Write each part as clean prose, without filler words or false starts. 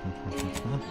Ждать, так.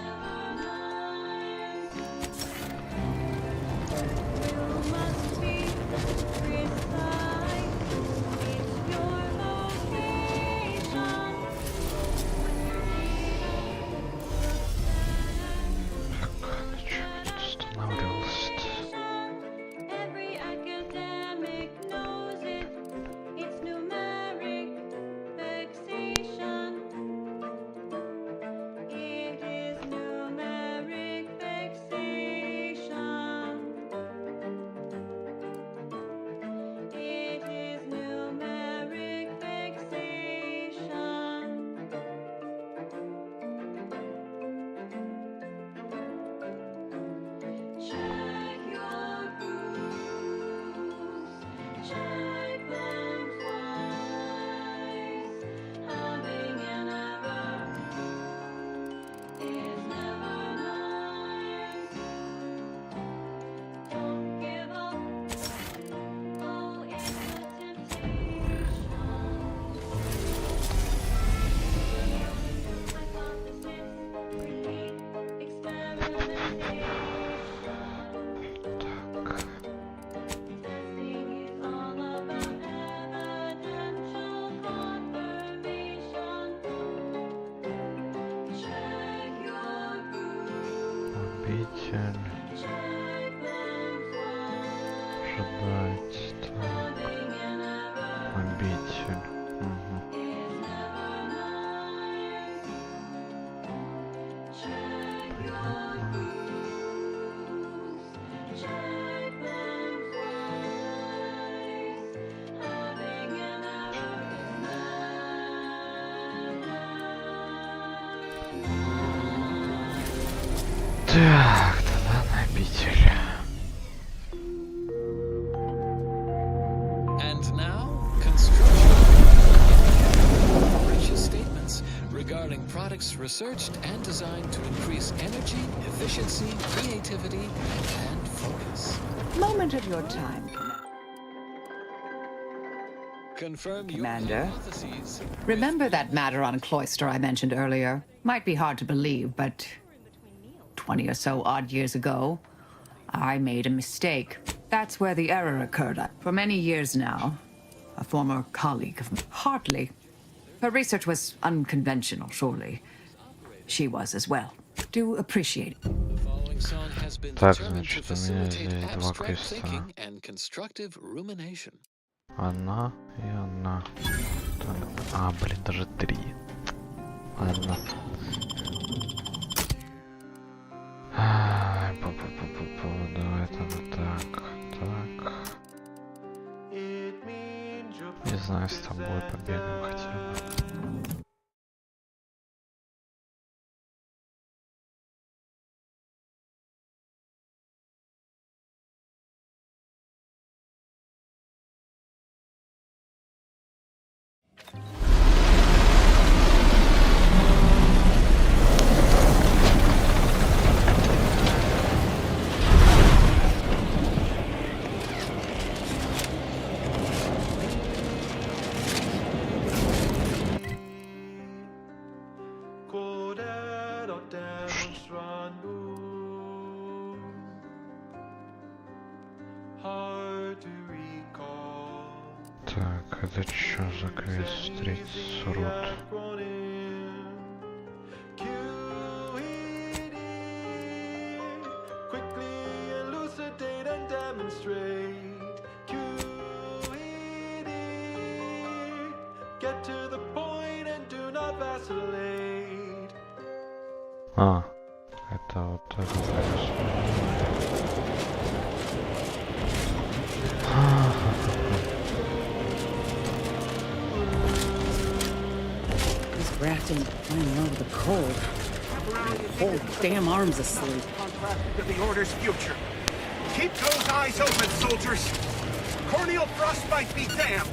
Обитель. Так, тогда на обитель. And now, construction. Rich's statements regarding products researched and designed to increase energy, efficiency, creativity, and focus. Moment of your time, Confirm Commander. your hypotheses. Remember that matter on Cloister I mentioned earlier? Might be hard to believe, but 20 or so odd years ago, I made a mistake. That's where the error occurred. For many years now, a former colleague of mine, hardly. Her research was unconventional, surely. She was as well. Do appreciate it. The following song has been Так, determined to значит, у меня facilitate здесь два abstract квеста. thinking and constructive rumination. Она и она. Так. А, блин, даже три. Ладно. Давай тогда так. Так. Не знаю, с тобой побегаем хотя бы. Так, это что за квест? Встретить рот. А, это вот это. He's grafting, playing low with the cold. Whole damn arm's asleep. Contracted to the Order's future. Keep those eyes open, soldiers. Corneal frostbite be damned.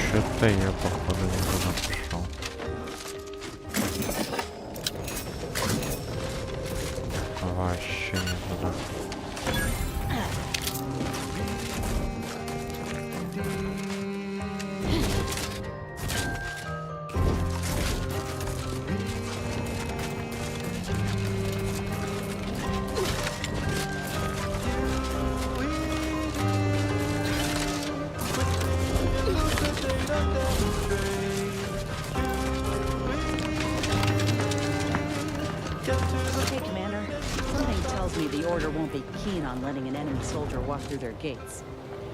Что-то я, походу, не туда пошел. Вообще не туда. Hey, Commander. Something tells me the Order won't be keen on letting an enemy soldier walk through their gates.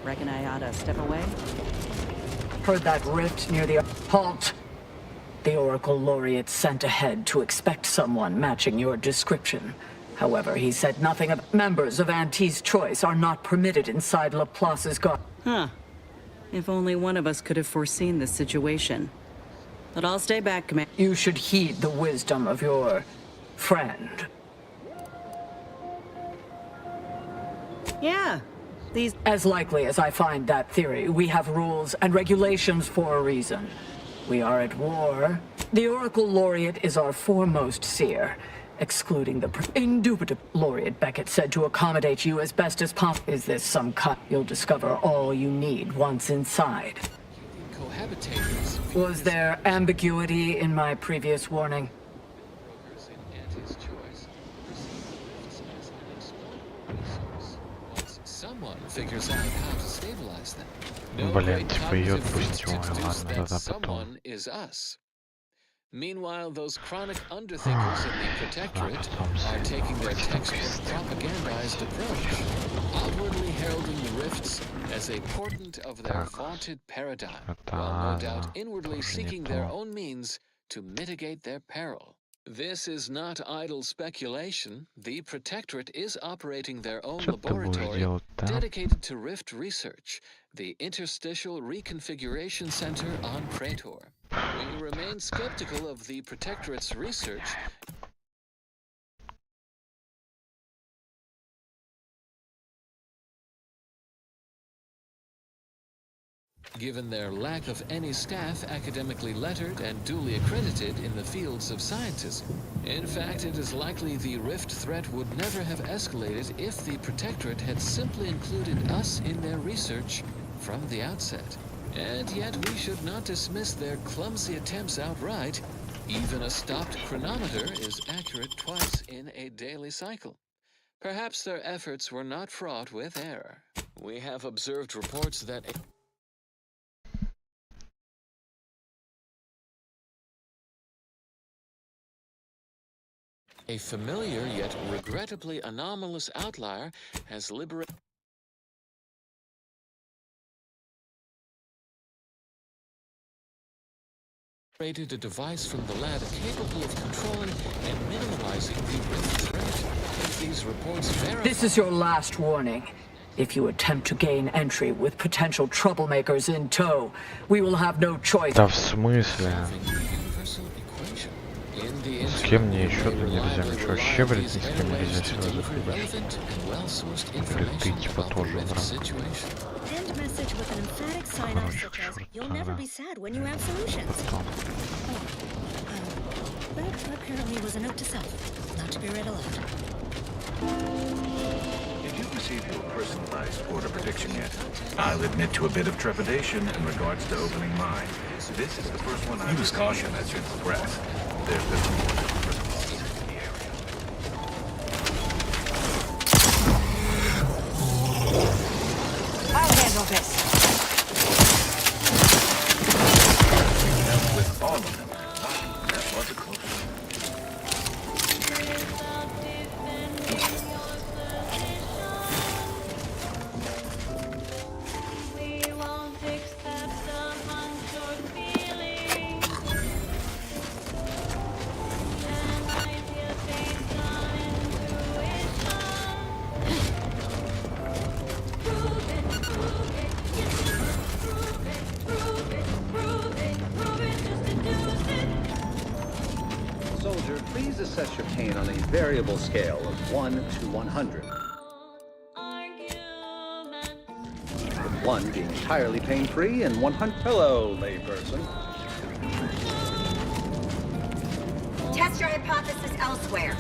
Reckon I ought to step away? Heard that rift near the... Halt! The Oracle Laureate sent ahead to expect someone matching your description. However, he said nothing of... Members of Auntie's Choice are not permitted inside Laplace's guard. Huh. If only one of us could have foreseen this situation. But I'll stay back, Commander. You should heed the wisdom of your... friend. Yeah. These... As likely as I find that theory, we have rules and regulations for a reason. We are at war. The Oracle Laureate is our foremost seer, excluding the indubitable Laureate Beckett said to accommodate you as best as possible. Is this some cut? You'll discover all you need once inside. Cohabitators. Was there ambiguity in my previous warning? Brokers in Auntie's Choice perceive rifts as an exploitable resource. Once someone figures out how to stabilize them, no Блин, great типа её cognitive feat to отпустил, deduce ладно, that тогда потом. someone is us. Meanwhile, those chronic underthinkers in the Protectorate are taking their textbook propagandized approach, outwardly heralding the rifts as a portent of their vaunted paradigm, while no doubt inwardly seeking their own means to mitigate their peril. This is not idle speculation. The Protectorate is operating their own Что ты будешь laboratory делать-то? dedicated to rift research, the Interstitial Reconfiguration Center on Praetor. We remain skeptical of the Protectorate's research, given their lack of any staff academically lettered and duly accredited in the fields of scientism. In fact, it is likely the rift threat would never have escalated if the Protectorate had simply included us in their research from the outset. And yet we should not dismiss their clumsy attempts outright. Even a stopped chronometer is accurate twice in a daily cycle. Perhaps their efforts were not fraught with error. We have observed reports that a familiar yet regrettably anomalous outlier has liberated a device from the lab capable of controlling and minimizing the rift threat. If these reports verify... This is your last warning. If you attempt to gain entry with potential troublemakers in tow, we will have no choice. Да в смысле? solving the universal equation. In the С кем мне interim, еще we нельзя? reliably Ничего, вообще, rely on блядь, these ни с кем airwaves нельзя to сюда deliver заходить. relevant and well-sourced Или information ты, типа, about the тоже rift враг. situation. End message with an emphatic sign-off such as, "You'll never be sad when you have solutions." Потом. That apparently was a note to self, not to be read aloud. Did you receive your personalized order prediction yet? I'll admit to a bit of trepidation in regards to opening mine. This is the first one I've... Use caution as you progress. There's been some more personalized in the area. I'll handle this. assess your pain on a variable scale of 1 to 100. With 1 being entirely pain-free and 100... Hello, layperson. Test your hypothesis elsewhere.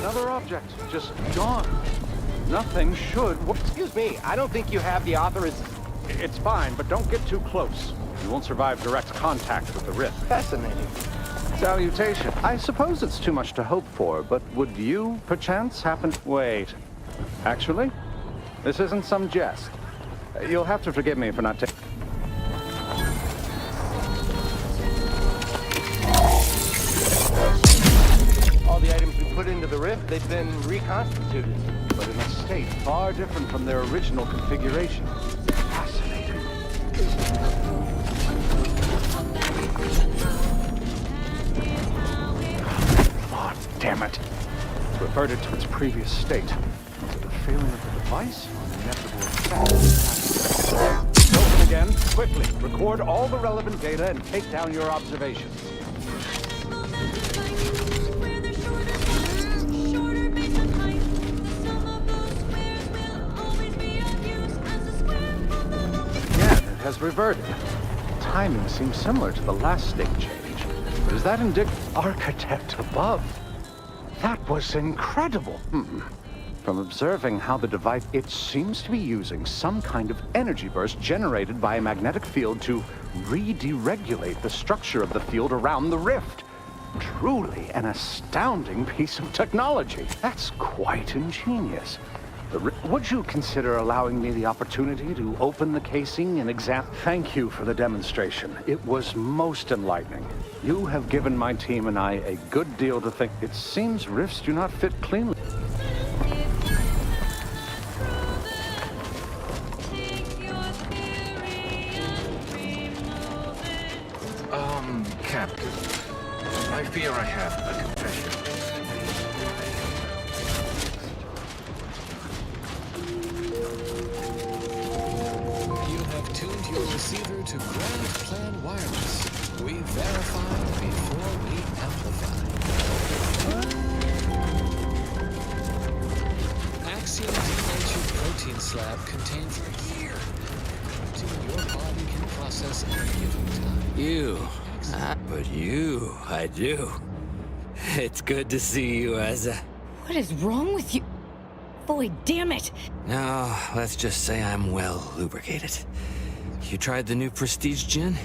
Another object, just gone. Nothing should... Excuse me, I don't think you have the authorization. It's fine, but don't get too close. You won't survive direct contact with the rift. Fascinating. Salutation. I suppose it's too much to hope for, but would you, perchance, happen... Wait. Actually, this isn't some jest. You'll have to forgive me for not taking... All the items we put into the rift, they've been reconstituted, but in a state far different from their original configuration. Fascinating. Oh, damn it. Reverted to its previous state. Was it a failing of the device or an inevitable effect? Open again, quickly. Record all the relevant data and take down your observations. Has reverted. Timing seems similar to the last state change. But is that architect above? That was incredible. From observing how the device... It seems to be using some kind of energy burst generated by a magnetic field to re-deregulate the structure of the field around the rift. Truly an astounding piece of technology. That's quite ingenious. Would you consider allowing me the opportunity to open the casing and examine? Thank you for the demonstration. It was most enlightening. You have given my team and I a good deal to think. It seems rifts do not fit cleanly. Captain, I fear I have a confession. Tuned your receiver to Grand Plan Wireless. We verify before we amplify. Axiom denatured protein slab contains a year. Protein your body can process at a given time. I do. It's good to see you, Asa. What is wrong with you? Boy, damn it! No, let's just say I'm well lubricated. You tried the new Prestige gin?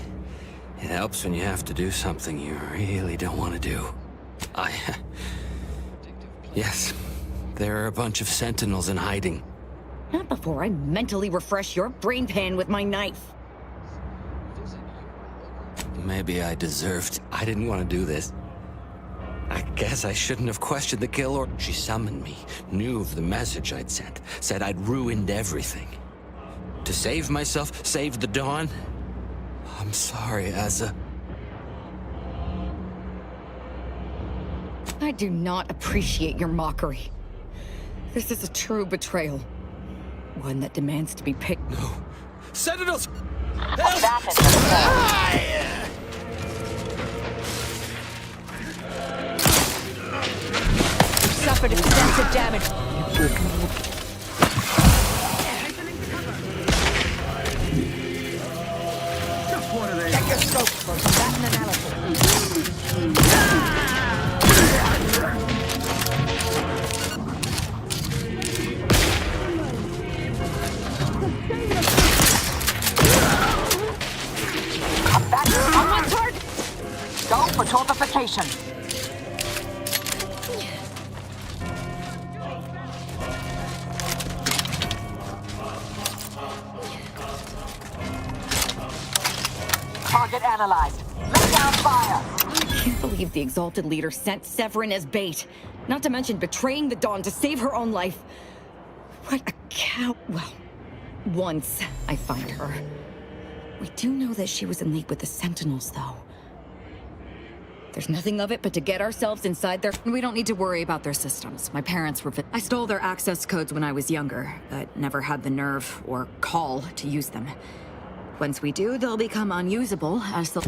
It helps when you have to do something you really don't want to do. Yes, there are a bunch of sentinels in hiding. Not before I mentally refresh your brain pan with my knife. Maybe I deserved... I didn't want to do this. I guess I shouldn't have questioned the kill order. She summoned me, knew of the message I'd sent, said I'd ruined everything. To save myself, save the Dawn? I'm sorry, Asa. I do not appreciate your mockery. This is a true betrayal. One that demands to be picked. No. Sentinels! Suffered extensive damage. Just one of these. Check your scope for combatant analysis. On one target! Go for torpification. Target analyzed. Lay down fire. I can't believe the Exalted Leader sent Severin as bait. Not to mention betraying the Dawn to save her own life. What a cow. Well, once I find her. We do know that she was in league with the Sentinels, though. There's nothing of it but to get ourselves inside their... We don't need to worry about their systems. My parents were... I stole their access codes when I was younger, but never had the nerve or call to use them. Once we do, they'll become unusable as the...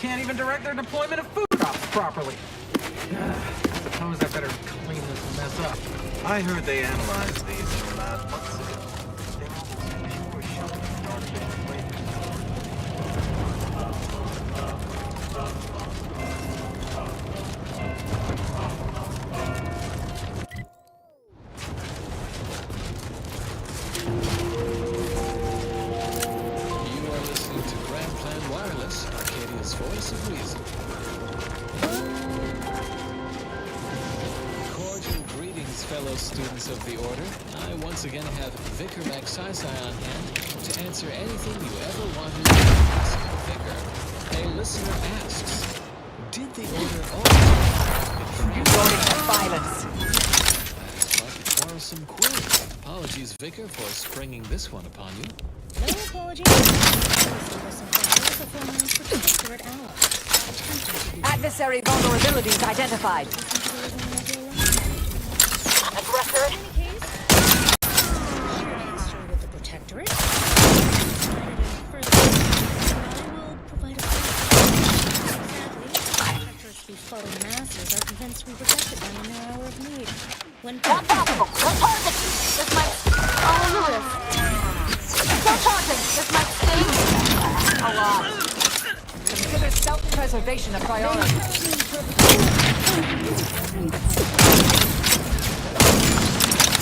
Can't even direct their deployment of food drops properly. Suppose I better clean this mess up. I heard they analyzed these in the lab months ago. They were shoving the dark voice of reason. Cordial greetings, fellow students of the Order. I once again have Vicar Maxisai on hand to answer anything you ever wanted to ask Vicar. A listener asks, did the Order always violence? That's quite a quarrelsome query. Apologies, Vicar, for springing this one upon you. No apologies. Adversary vulnerabilities identified. Aggressor. History with the Protectorate. I will provide a Protectors who follow the masses are convinced we protected them in their hour of need. When not possible. No target. This might. No target. This might sting a lot. Consider self-preservation a priority.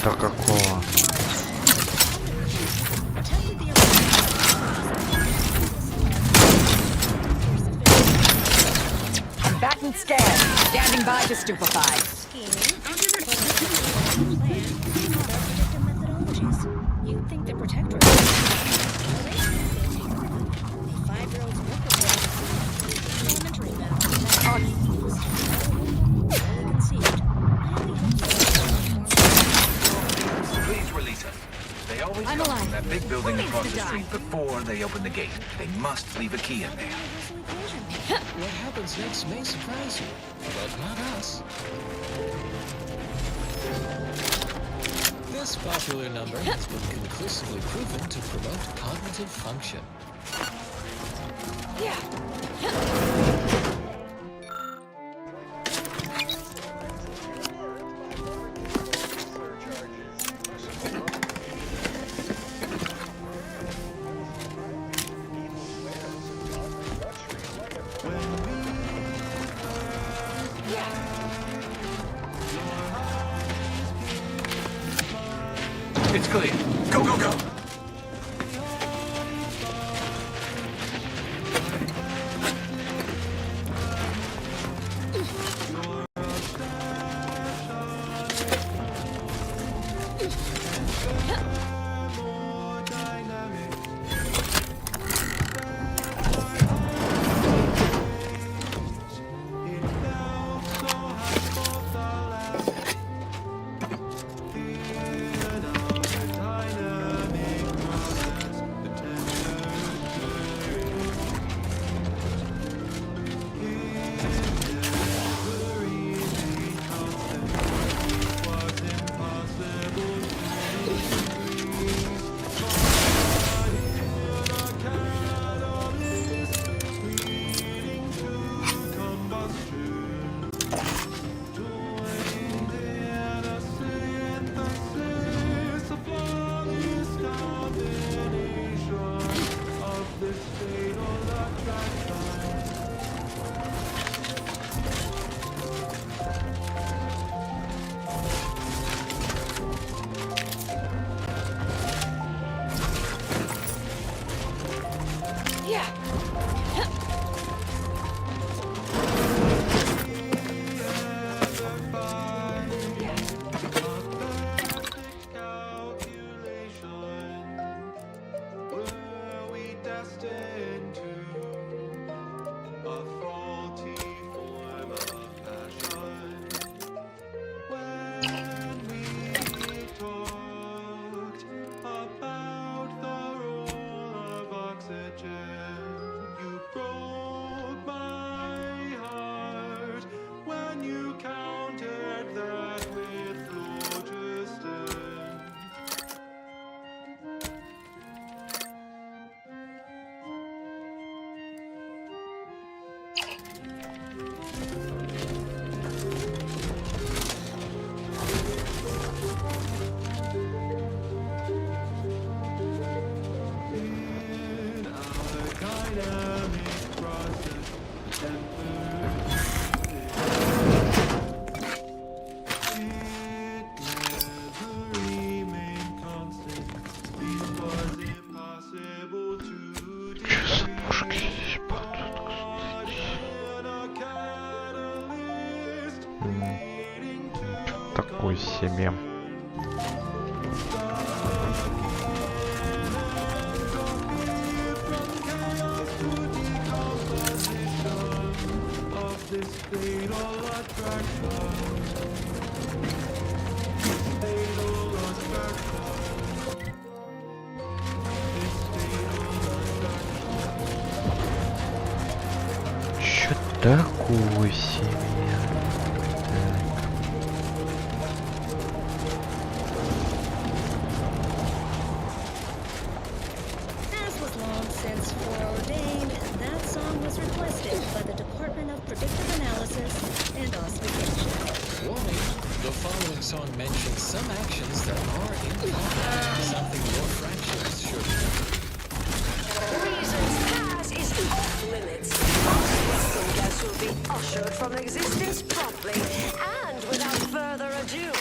Да какого? Combatant scan. Standing by to stupefy. You think the Protectorate? Please release us. They always come from that big building across the street before they open the gate. They must leave a key in there. What happens next may surprise you, but not us. This popular number has been conclusively proven to promote cognitive function. It's clear. Go, go, go! Такой себе. Чё такое себе? As was long since foreordained, that song was requested by the Department of Predictive Analysis and Ossification. Warning, the following song mentions some actions that are incorrect. Something your fractions should know. Reason's pass is off limits. Welcome guests will be ushered from existence promptly and without further ado.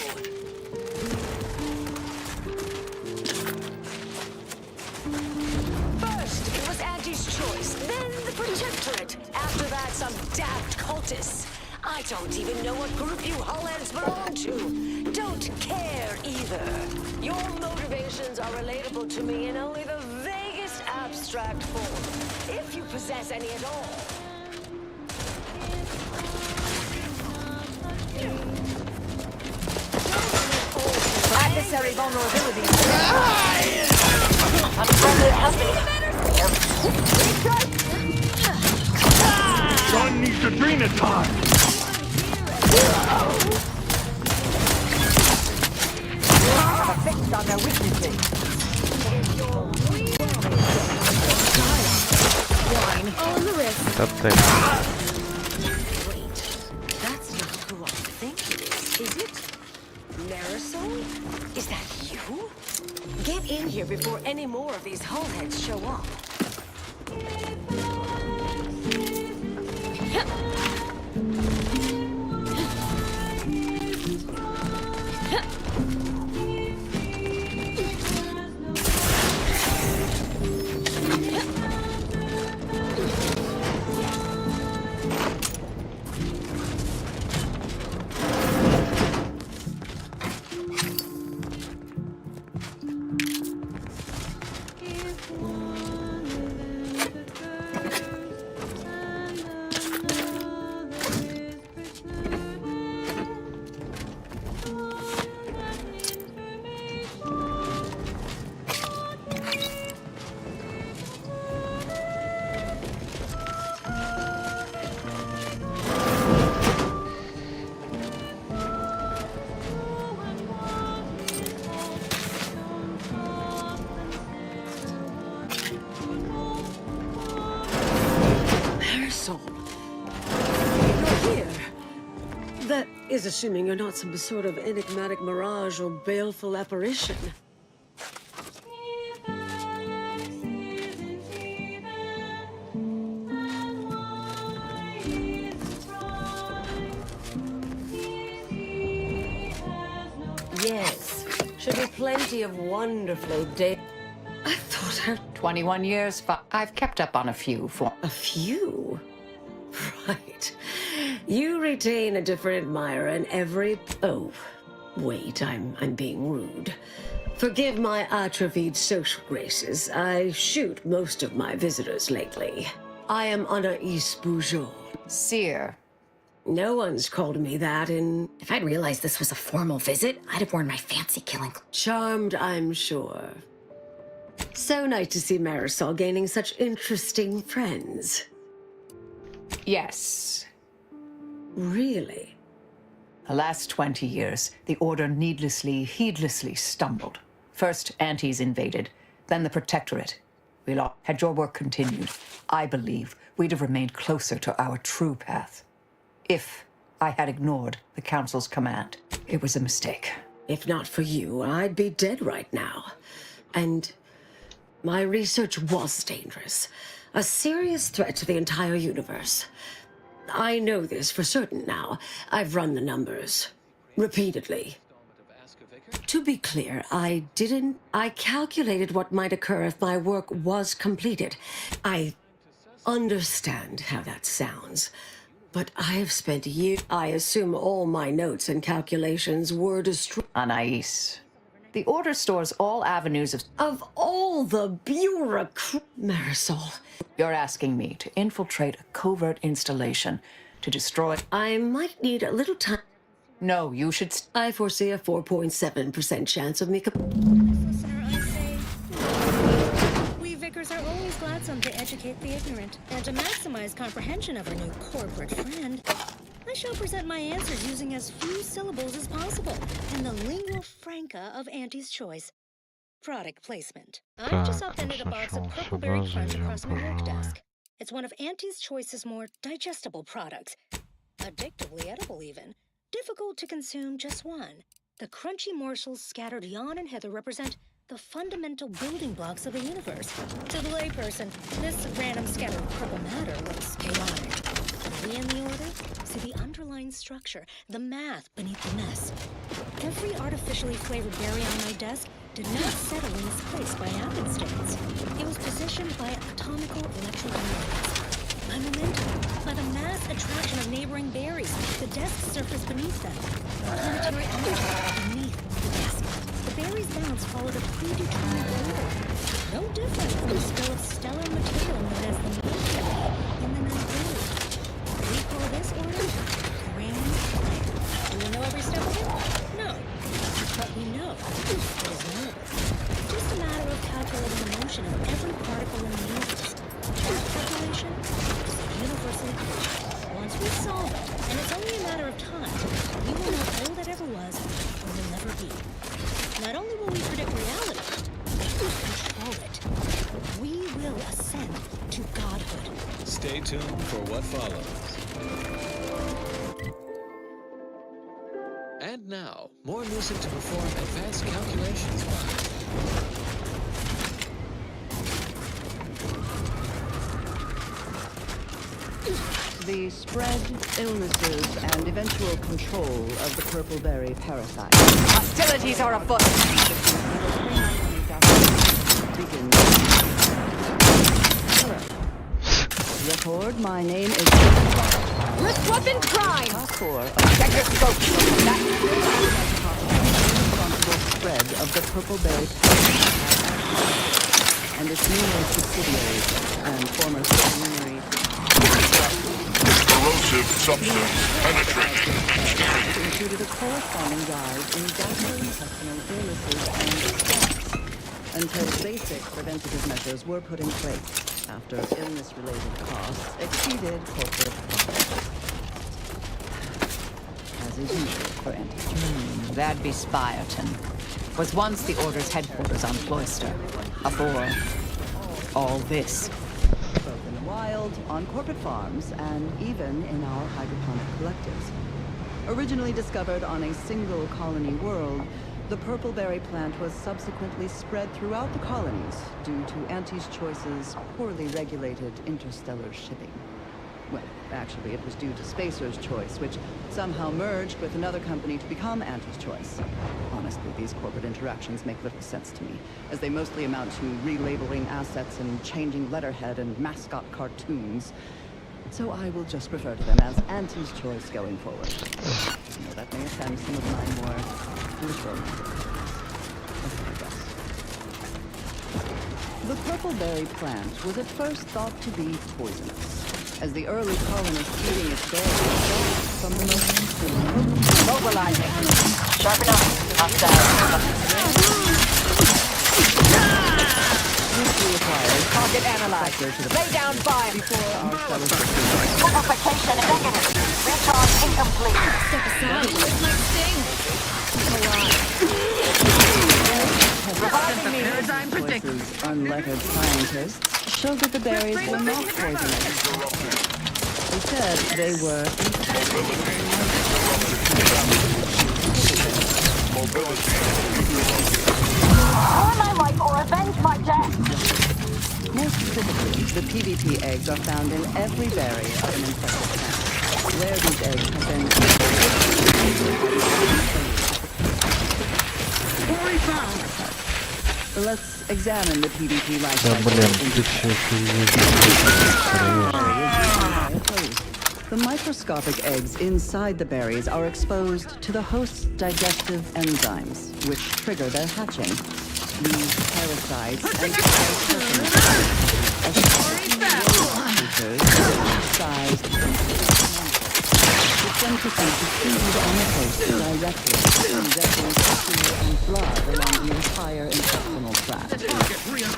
First, it was Auntie's choice, then the Protectorate. After that, some daft cultists. I don't even know what group you hullheads belong to. Don't care either. Your motivations are relatable to me in only the vaguest abstract form, if you possess any at all. Adversary vulnerability. Unfriended has been. Son needs a Drenatime! Have a fix on their weaknesses. Wine on the wrist. Да ты. Wait, that's not who I think it is it? Marisol? Is that you? Get in here before any more of these hullheads show up. That is assuming you're not some sort of enigmatic mirage or baleful apparition. Yes, should be plenty of wonderfully I thought I... 21 years, I've kept up on a few for... A few? Right. You retain a different admirer in every... Oh, Wait, I'm being rude. Forgive my atrophied social graces. I shoot most of my visitors lately. I am Anaïs Bourgeois. Seer. No one's called me that in... If I'd realized this was a formal visit, I'd have worn my fancy killing clothes. Charmed, I'm sure. So nice to see Marisol gaining such interesting friends. Yes. Really? The last 20 years, the Order heedlessly stumbled. First, Antes invaded, then the Protectorate. We lost. Had your work continued, I believe we'd have remained closer to our true path. If I had ignored the Council's command, it was a mistake. If not for you, I'd be dead right now. And my research was dangerous. A serious threat to the entire universe. I know this for certain now. I've run the numbers. Repeatedly. To be clear, I calculated what might occur if my work was completed. I understand how that sounds. But I have spent years... I assume all my notes and calculations were destroyed. Anaïs, the Order stores all avenues of all the bureaucrats. Marisol. You're asking me to infiltrate a covert installation to destroy... I might need a little time. No, you should... I foresee a 4.7% chance of me... Listener, I say, we vicars are always gladsome to educate the ignorant and to maximize comprehension of our new corporate friend. I shall present my answers using as few syllables as possible in the lingua franca of Auntie's choice. Product placement. I've just upended a box of Purpleberry Crunch across my work desk. It's one of Auntie's Choice's more digestible products. Addictively edible, even. Difficult to consume, just one. The crunchy morsels scattered yon and hither represent the fundamental building blocks of the universe. To the layperson, this random scatter of purple matter looks chaotic. We in the Order see the underlying structure, the math beneath the mess. Every artificially flavored berry on my desk did not settle in its place by happenstance. It was positioned by atomical electrodynamics. By momentum, by the mass attraction of neighboring berries, the desk surface beneath them. Planetary energy beneath the desk. The berries' bounce followed a predetermined order. No different from the spill of stellar material known as the nuclei in the night world. We call this order grand plan. Do we know every step of it? No. But we know it is knowable. Just a matter of calculating the motion of every particle in the universe. That calculation is a universal equation. Once we solve it, and it's only a matter of time, we will know all that ever was or will never be. Not only will we predict reality, we will control it. We will ascend to godhood. Stay tuned for what follows. And now, more music to perform advanced calculations by. The spread, illnesses, and eventual control of the purpleberry parasite. Hostilities are afoot! Record, my name is... Wrist weapon prime! Check your scope! Responsible spread of the purpleberry parasite and its numerous subsidiaries and former supernumerary... Corrosive substance penetrating exterior. Included a corresponding rise in gastrointestinal illnesses and deaths until basic preventative measures were put in place after illness-related costs exceeded corporate profits. As is usual for entities. That'd be Spireton. Was once the Order's headquarters on Cloister. Before all this. Both in the wild, on corporate farms, and even in our hydroponic collectives. Originally discovered on a single colony world, the purpleberry plant was subsequently spread throughout the colonies due to Auntie's Choice's poorly regulated interstellar shipping. Well, actually, it was due to Spacer's Choice, which somehow merged with another company to become Auntie's Choice. Honestly, these corporate interactions make little sense to me, as they mostly amount to relabeling assets and changing letterhead and mascot cartoons. so I will just refer to them as Auntie's choice going forward. I know that may offend some of my more literal guess. The purple-berry plant was at first thought to be poisonous, as the early colonists eating its berries from the most Mobilizing. Sharpen up. Hostile. Target analyzed. Lay down fire. Amplification negative. Recharge incomplete. Step aside. Where's my sting? Reviving me. Paradigm predictions. Unlettered scientists showed that the berries were not poisonous. Instead, they were Ruin my life or avenge my death. More specifically, the PvP eggs are found in every berry of an infected plant. Where these eggs have been let's examine the PvP life cycle. The microscopic eggs inside the berries are exposed to the host's digestive enzymes, which trigger their hatching. These parasites and sized then proceed to feed on the host directly, injecting tissue and blood along the entire intestinal tract.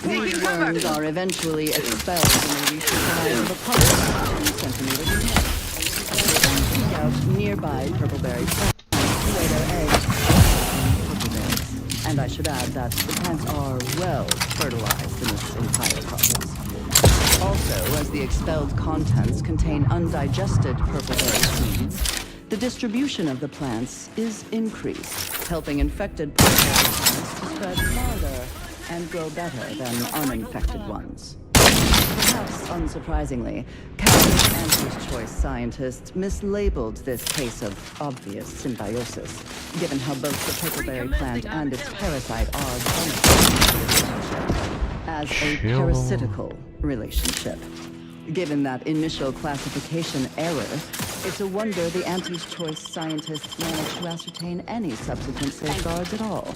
These worms are eventually expelled when they reach the size of a puzzle 2 centimeters in length. They seek out nearby purpleberry plants to lay their eggs. And I should add that the plants are well fertilized in this entire process. Also, as the expelled contents contain undigested purpleberry seeds, the distribution of the plants is increased, helping infected purpleberry plants to spread farther and grow better than uninfected ones. Perhaps unsurprisingly, countless Auntie's choice scientists mislabeled this case of obvious symbiosis, given how both the purpleberry plant and its parasite are as a parasitical relationship. Given that initial classification error, it's a wonder the Auntie's choice scientists managed to ascertain any subsequent safeguards at all.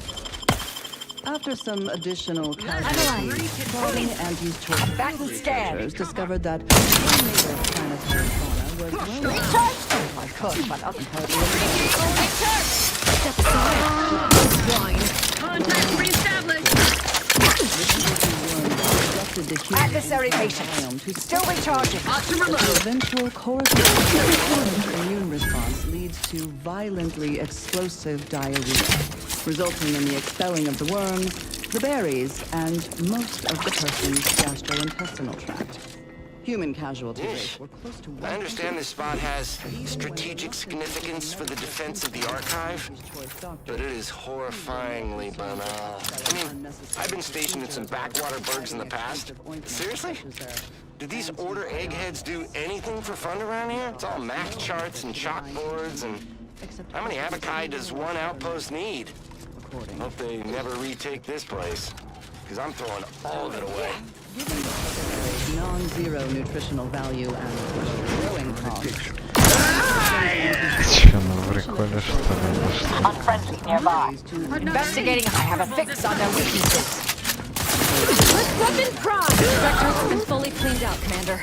After some additional casualties, following Auntie's choice researchers discovered that one native planetary fauna was well Contact reestablished. Adversary patient. Still recharging. The eventual corresponding immune response leads to violently explosive diarrhea, resulting in the expelling of the worms, the berries, and most of the person's gastrointestinal tract. Human casualty rates were close to 1%. I understand this spot has strategic significance for the defense of the archive, but it is horrifyingly banal. I mean, I've been stationed in some backwater burgs in the past. Seriously? Do these order eggheads do anything for fun around here? It's all map charts and chalkboards, and how many abaci does one outpost need? Hope they never retake this place, because I'm throwing all of it away. Given the purpleberry's non-zero nutritional value and growing costs, Unfriendly nearby. Investigating. I have a fix on their weaknesses. Weapon prime! Vectors have been fully cleaned out, Commander.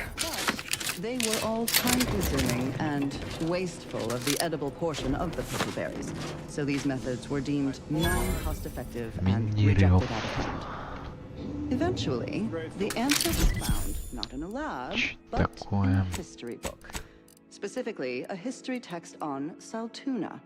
they were all time-consuming and wasteful of the edible portion of the purpleberries, so these methods were deemed non-cost-effective and rejected out of hand. Eventually, the answer was found not in a lab, but in a history book. Specifically, a history text on Saltuna,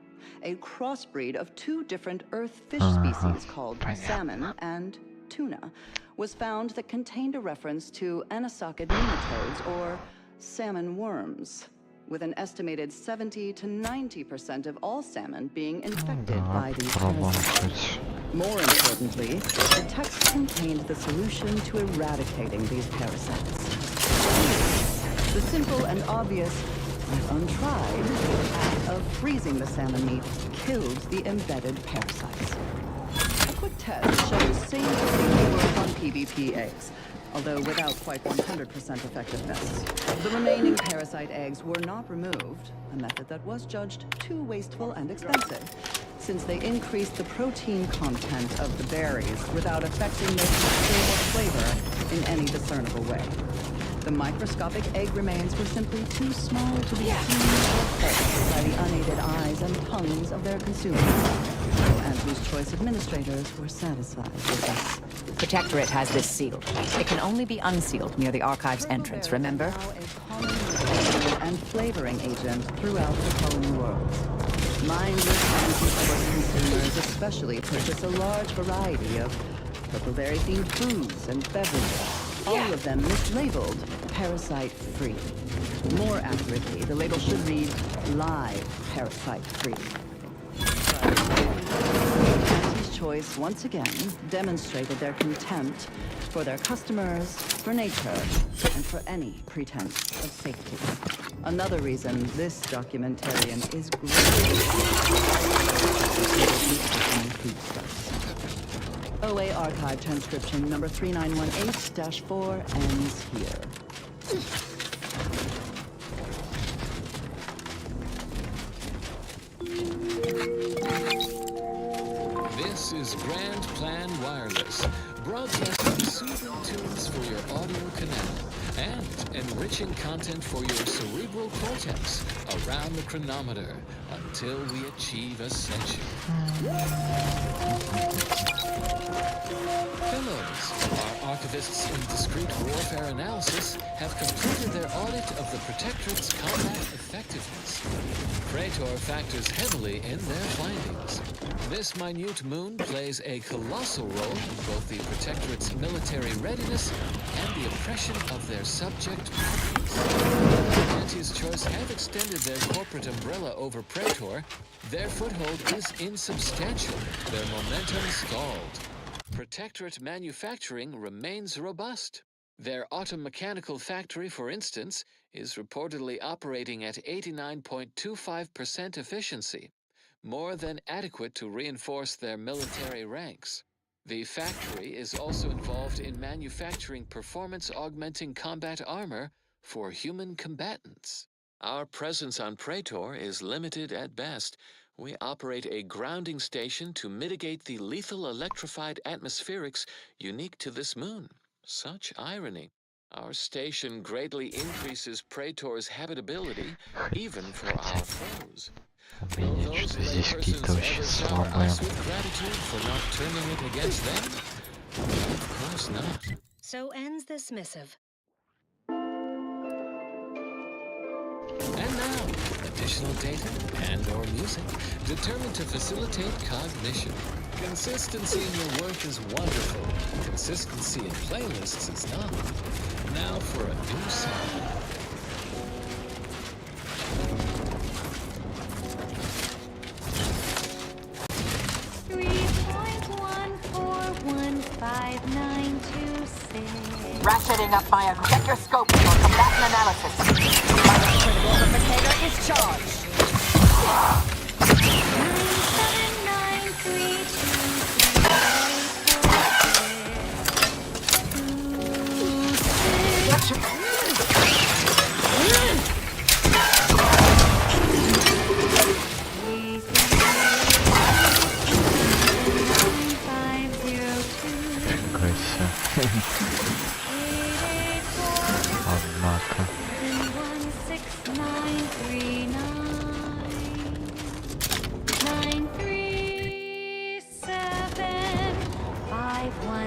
a crossbreed of two different Earth fish species called salmon and tuna, was found that contained a reference to anisakid nematodes, or salmon worms, with an estimated 70 to 90% of all salmon being infected by these parasites. More importantly, the text contained the solution to eradicating these parasites. The simple and obvious, but untried, act of freezing the salmon meat killed the embedded parasites. A quick test shows same thing work on PvP eggs. although without quite 100% effectiveness. The remaining parasite eggs were not removed, a method that was judged too wasteful and expensive, since they increased the protein content of the berries without affecting their texture or flavor in any discernible way. The microscopic egg remains were simply too small to be seen or felt by the unaided eyes and tongues of their consumers. So Andrew's Choice administrators were satisfied with this. Protectorate has this sealed. It can only be unsealed near the archive's entrance, remember? And flavoring agent throughout the colony world. Mindless anti-choice consumers especially purchase a large variety of purpleberry-themed foods and beverages. All of them mislabeled parasite-free. More accurately, the label should read live parasite-free. Auntie's Choice once again demonstrated their contempt for their customers, for nature, and for any pretense of safety. Another reason this documentarian is OA Archive transcription number 3918-4 ends here. This is Grand Plan Wireless, broadcasting soothing tunes for your audio canal and enriching content for your cerebral cortex around the chronometer until we achieve ascension. Fellows, our archivists in discrete warfare analysis have completed their audit of the Protectorate's combat effectiveness. Praetor factors heavily in their findings. This minute moon plays a colossal role in both the Protectorate's military readiness and the oppression of their subject populace. Auntie's Choice have extended their corporate umbrella over Praetor. Their foothold is insubstantial, their momentum stalled. Protectorate manufacturing remains robust. Their automechanical factory, for instance, is reportedly operating at 89.25% efficiency, more than adequate to reinforce their military ranks. The factory is also involved in manufacturing performance-augmenting combat armor for human combatants. Our presence on Praetor is limited at best. We operate a grounding station to mitigate the lethal electrified atmospherics unique to this moon. Such irony. Our station greatly increases Praetor's habitability, even for our foes. Will those laypersons ever shower us with gratitude for not turning it against them? Of course not. So ends this missive. And now, additional data and/or music determined to facilitate cognition. Consistency in your work is wonderful. Consistency in playlists is not. Now for a new song. Ratcheting up my objector scope for combatant analysis. My critical replicator is charged.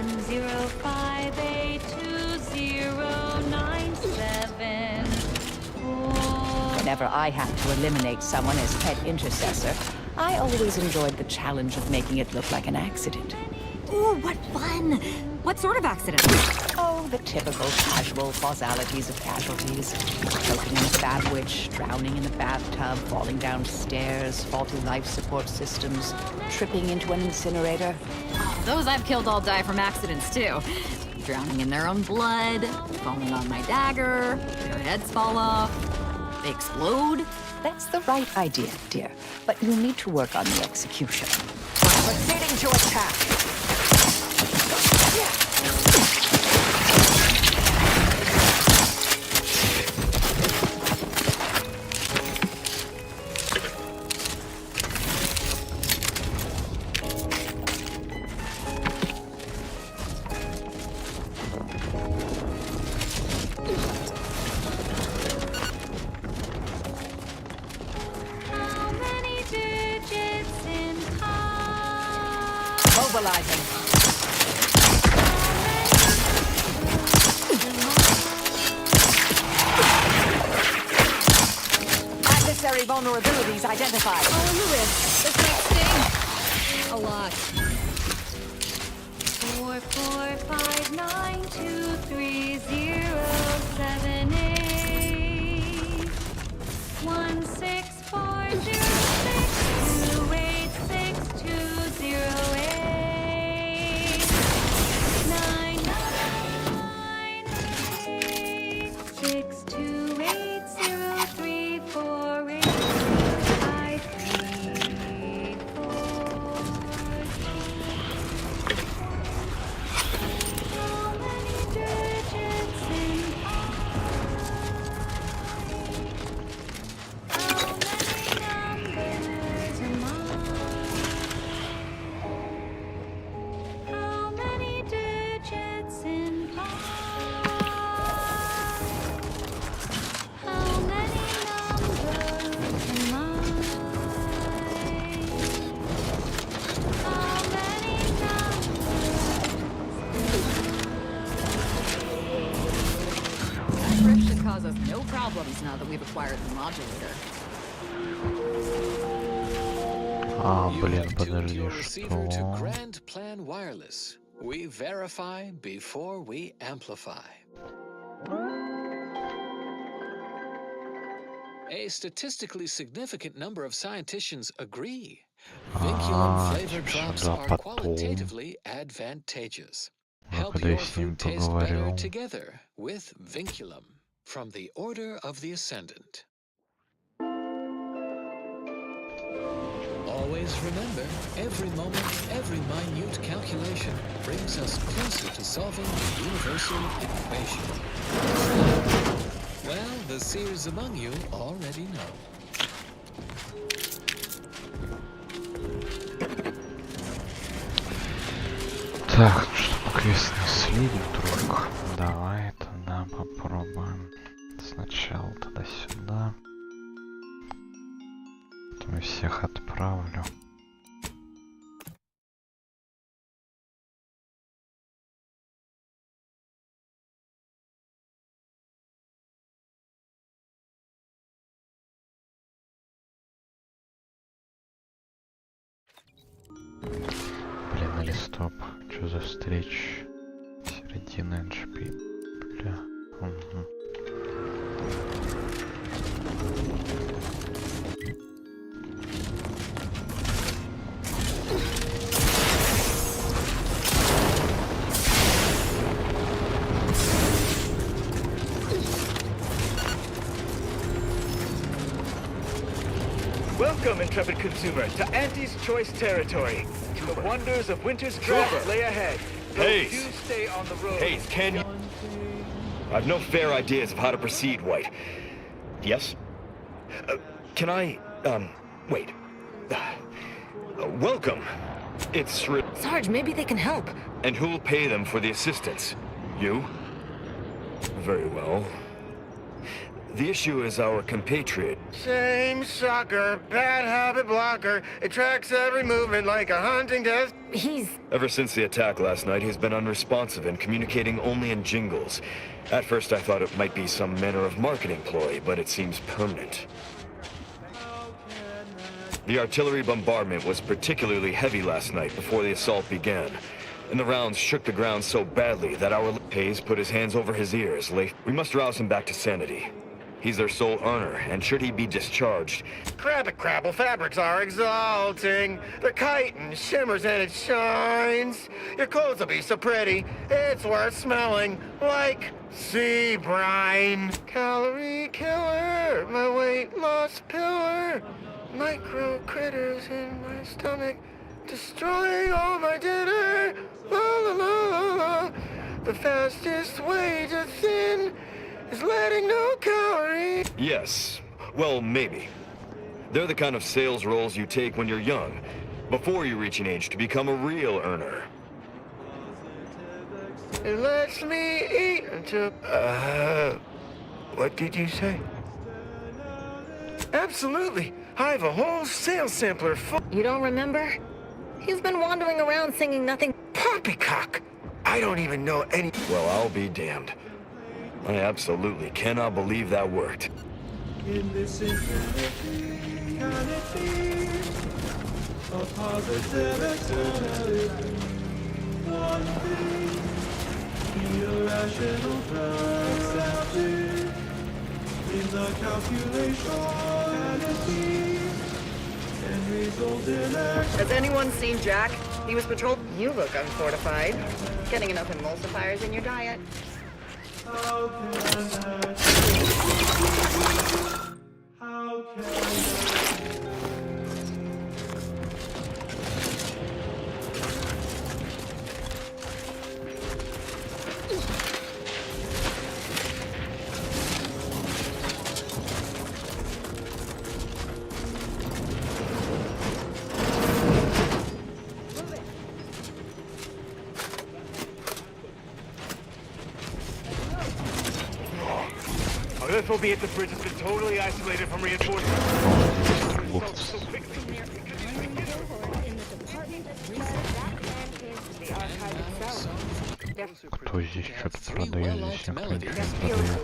5105820997. Whenever I have to eliminate someone as head intercessor, I always enjoyed the challenge of making it look like an accident. Ooh, what fun! What sort of accident? Oh, the typical casual causalities of casualties. Choking in a fat witch, drowning in a bathtub, falling downstairs, faulty life support systems, tripping into an incinerator. Those I've killed all die from accidents, too. Drowning in their own blood, falling on my dagger, their heads fall off, they explode. That's the right idea, dear, but you'll need to work on the execution. Proceeding to attack. Laboratory vulnerabilities identified. Oh, in the rib. Does that sting? A lot. 4 4 5 9 2 3 0 7 8 1 6 4 0 6 2 8 6 2 0 8 9 9 8 6 2 8 0 3 4 8 5 3 4 Cause us no problems now that we've acquired the modulator. Блин, подожди, Receiver to что? Grand Plan Wireless. We verify before we amplify. A statistically significant number of scientists agree. Vinculum flavored drops are qualitatively advantageous. Help your food taste better together with Vinculum from the Order of the Ascendant. Always remember, every moment, every minute calculation brings us closer to solving the universal equation. Well, the seers among you already know. Так, чтобы квест не слили вдруг. Давай тогда попробуем. Сначала тогда сюда. Потом я всех отправлю. Блин, или стоп. Что за встреча? Середина NGP. Бля. Угу. Welcome, intrepid consumer, to Auntie's Choice territory. The wonders of winter's draft lay ahead. Hey! Do stay on the road. Hey, can you... I've no fair ideas of how to proceed, White. Yes? Can I, wait. Welcome. It's... Sarge, maybe they can help. And who'll pay them for the assistance? You? Very well. The issue is our compatriot. Same sucker, bad habit blocker. It tracks every movement like a hunting death. Ever since the attack last night, he's been unresponsive and communicating only in jingles. At first I thought it might be some manner of marketing ploy, but it seems permanent. The artillery bombardment was particularly heavy last night before the assault began. And the rounds shook the ground so badly that our Hayes put his hands over his ears. We must rouse him back to sanity. He's their sole earner, and should he be discharged... Crabble fabrics are exalting. The chitin shimmers and it shines. Your clothes will be so pretty, it's worth smelling like sea brine. Calorie killer, my weight loss pillar. Micro critters in my stomach, destroying all my dinner. La la la la la. The fastest way to thin is letting no calorie. Yes. Well, maybe. They're the kind of sales roles you take when you're young, before you reach an age to become a real earner. It lets me eat until... what did you say? Absolutely. I have a whole sales sampler full... You don't remember? You've been wandering around singing nothing... Poppycock! I don't even know any... Well, I'll be damned. I absolutely cannot believe that worked. In this infinity, can it be a positive eternity? One thing, the irrational accepted in the calculation, can it be? And result in action. Has anyone seen Jack? He was patrolled. You look unfortified. Getting enough emulsifiers in your diet. How can that be? How can Our FOB at the bridge has been totally isolated from reinforcements. So quickly. Кто здесь что-то продает, здесь никто ничего не продает.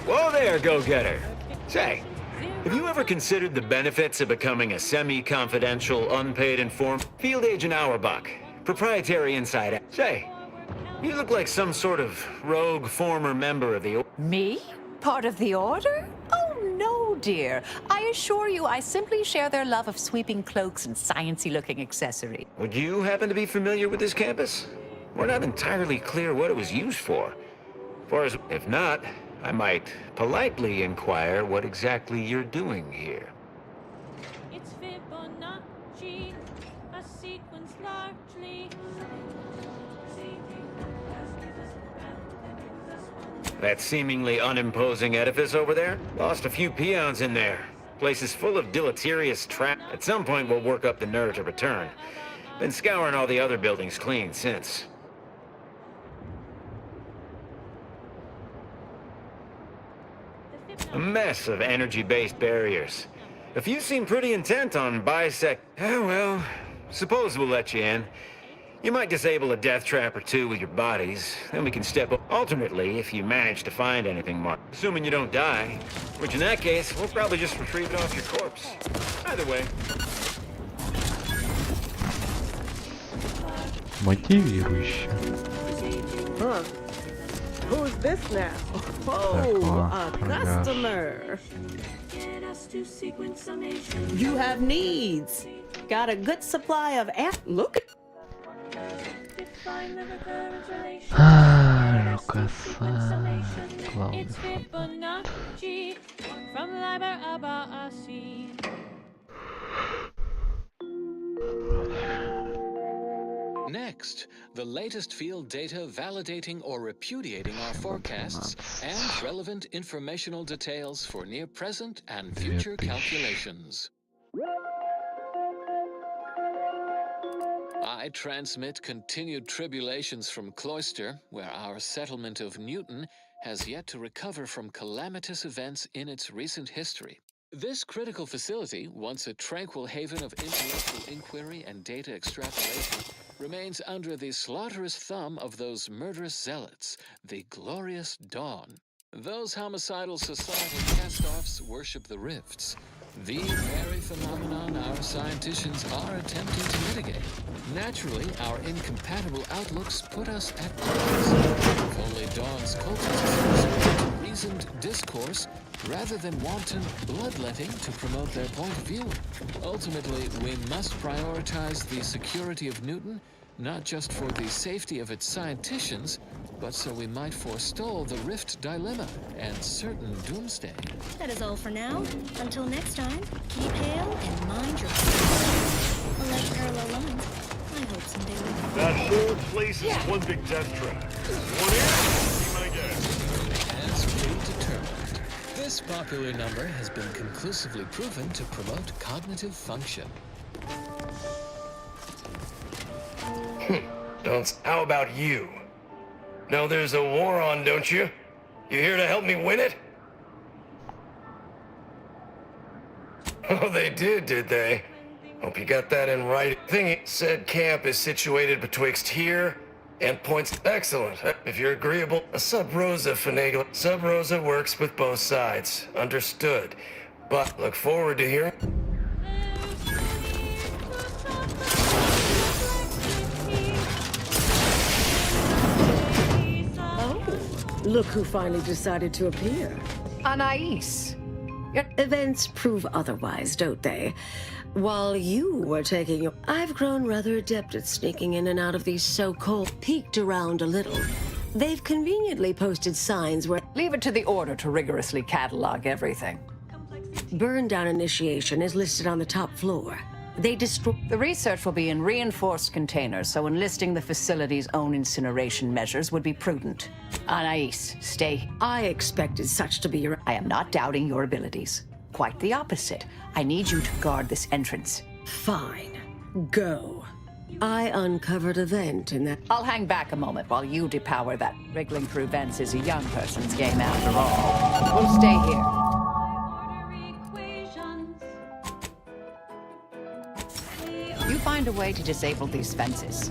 Whoa there, go-getter. Say, have you ever considered the benefits of becoming a semi-confidential, unpaid informed field agent Auerbach, proprietary inside? Say, you look like some sort of rogue former member of the... Me? Part of the Order? Oh, no, dear. I assure you, I simply share their love of sweeping cloaks and sciencey-looking accessories. Would you happen to be familiar with this campus? We're not entirely clear what it was used for. If not, I might politely inquire what exactly you're doing here. It's Fibonacci, a sequence largely. That seemingly unimposing edifice over there? Lost a few peons in there. Place is full of deleterious trash. At some point, we'll work up the nerve to return. Been scouring all the other buildings clean since. A mess of energy-based barriers. A few seem pretty intent on Oh, well, suppose we'll let you in. You might disable a death trap or two with your bodies, then we can step up. Alternately, if you manage to find anything, Mark, assuming you don't die, which in that case, we'll probably just retrieve it off your corpse. Either way. Мотивирующе. Huh. Who's this now? Oh, a customer. You have needs. Got a good supply of Look. It's Fibonacci from Liber Abasi. Next, the latest field data validating or repudiating our forecasts and relevant informational details for near present and future calculations. I transmit continued tribulations from Cloister, where our settlement of Newton has yet to recover from calamitous events in its recent history. This critical facility, once a tranquil haven of intellectual inquiry and data extrapolation, remains under the slaughterous thumb of those murderous zealots, the Glorious Dawn. Those homicidal societal cast-offs worship the rifts, the very phenomenon our scienticians are attempting to mitigate. Naturally, our incompatible outlooks put us at odds. If only Dawn's cultists resort to reasoned discourse rather than wanton bloodletting to promote their point of view. Ultimately, we must prioritize the security of Newton, not just for the safety of its scienticians, but so we might forestall the rift dilemma and certain doomsday. That is all for now. Until next time, keep hail and mind your like parallel lines. I hope someday we can. That whole place is one big death trap. One in, be my guest. As predetermined, this popular number has been conclusively proven to promote cognitive function. How about you? Know there's a war on, don't you? You here to help me win it? Oh, they did they? Hope you got that in writing. Thing said camp is situated betwixt here and points. Excellent. If you're agreeable, a sub rosa finagle. Sub rosa works with both sides. Understood. But look forward to hearing. Look who finally decided to appear. Anais. Events prove otherwise, don't they? While you were taking your... I've grown rather adept at sneaking in and out of these so-called... Peeked around a little. They've conveniently posted signs where... Leave it to the Order to rigorously catalog everything. Burn down initiation is listed on the top floor. They destroy... The research will be in reinforced containers, so enlisting the facility's own incineration measures would be prudent. Anais, stay. I expected such to be your... I am not doubting your abilities. Quite the opposite. I need you to guard this entrance. Fine. Go. I uncovered a vent in that... I'll hang back a moment while you depower that. Wriggling through vents is a young person's game after all. We'll stay here. You find a way to disable these fences.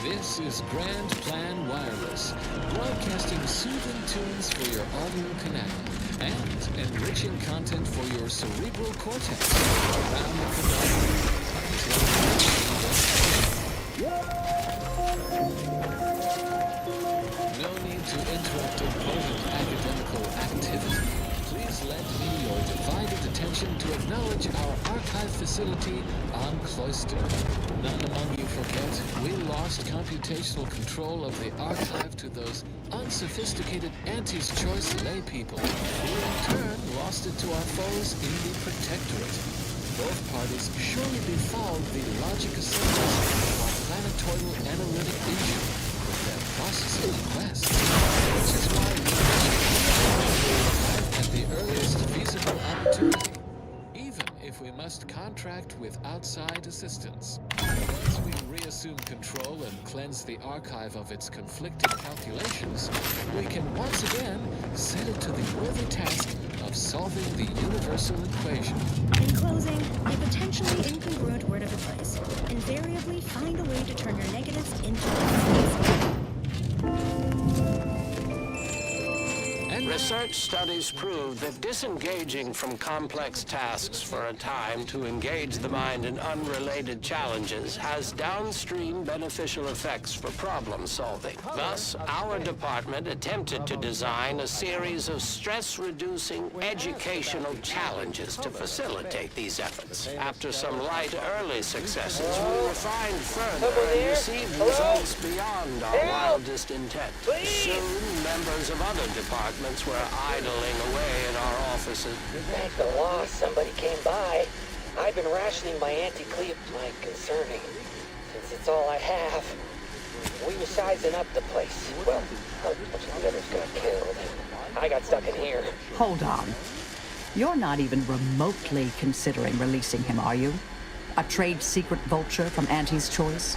This is Grand Plan Wireless, broadcasting soothing tunes for your audio canal and enriching content for your cerebral cortex around the canal. No need to interrupt important academical activity. Please please lend me your divided attention to acknowledge our archive facility on Cloister. None among you forget, we lost computational control of the archive to those unsophisticated Auntie's Choice laypeople, who in turn lost it to our foes in the Protectorate. Both parties surely befouled the logic assemblies of our planetoidal analytic engine with their processing quest, which is why we at the earliest feasible opportunity, even if we must contract with outside assistance. Once we reassume control and cleanse the archive of its conflicting calculations, we can once again set it to the worthy task of solving the universal equation. In closing, a potentially incongruent word of advice. Invariably find a way to turn your negatives into positives. Research studies prove that disengaging from complex tasks for a time to engage the mind in unrelated challenges has downstream beneficial effects for problem solving. Thus, our department attempted to design a series of stress-reducing educational challenges to facilitate these efforts. After some light early successes, we refined further and received results beyond our wildest intent. Soon, members of other departments were idling away in our offices. Thank the law somebody came by. I've been rationing my anti-cleave like concerning, since it's all I have. We were sizing up the place. Well, a bunch of others got killed. I got stuck in here. Hold on. You're not even remotely considering releasing him, are you? A trade secret vulture from Auntie's Choice?